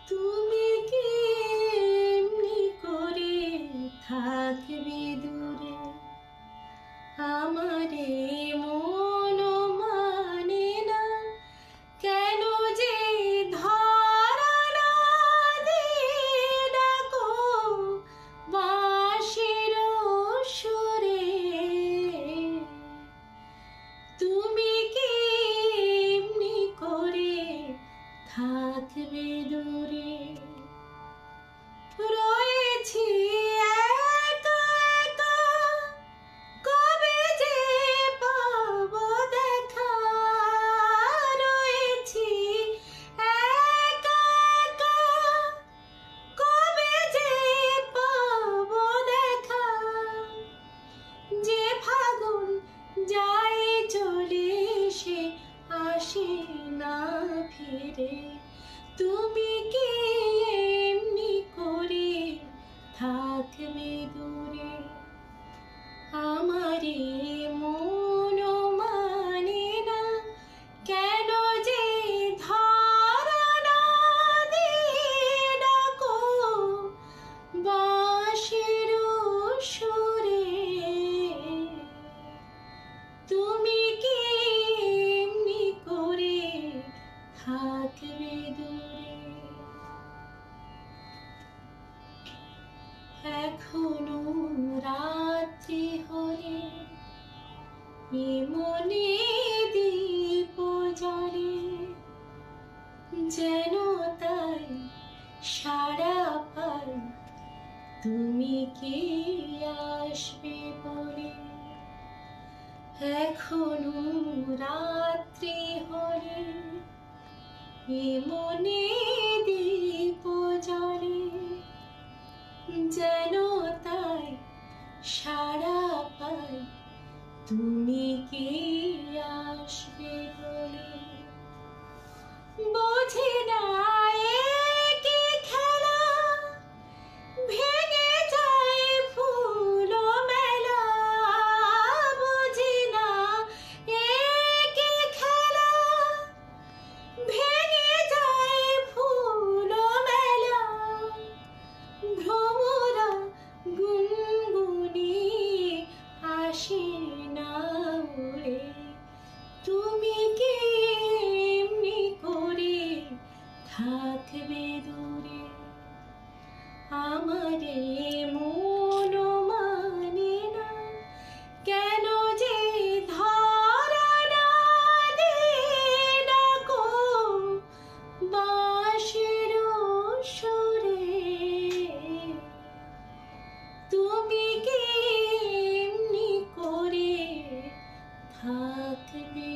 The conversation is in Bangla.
তুমি কি এমনি করে থাকবে দূরে, আমারে মন মানে না কেন যে ধরা না দিয়ে ডাকো বাঁশির সুরে। তুমি কি এমনি করে থাকবে দূরে, রয়েছি একা একা, কবে যে পাবো দেখা। রয়েছি একা একা, কবে যে পাবো দেখা। যে ফাগুন যায় চলে সে আসে না ফিরে, তুমি কি এমনি করে থাকবে দূরে, আমারে মন মানে না কেন যে ধরা না দিয়ে ডাকো বাঁশির সুরে। তুমি কি এমনি করে থাকবে দূরে, এখনো রাত্রি হলে এ মনে দীপ জ্বলে, যেন তাই সাড়া পাই তুমি কি আসবে বলে। এখনো রাত্রি হলে এ মনে দীপ জ্বলে, যেন তাই সাড়া পাই তুমি কি আসবে বলে। বোঝে না এ কি খেলা, ভেঙে যায় ফুল মেলা। বুঝি না এ কি খেলা, ভেঙে যায় ফুল মেলা। ভ্রমরা গুনগুনিয়ে আসে না উড়ে, তুমি কি এমনি করে থাকবে দূরে, আমারে মন মানে না কেন যে ধরা না দিয়ে ডাকো বাঁশির সুরে। তুমি কি এমনি করে থাকবে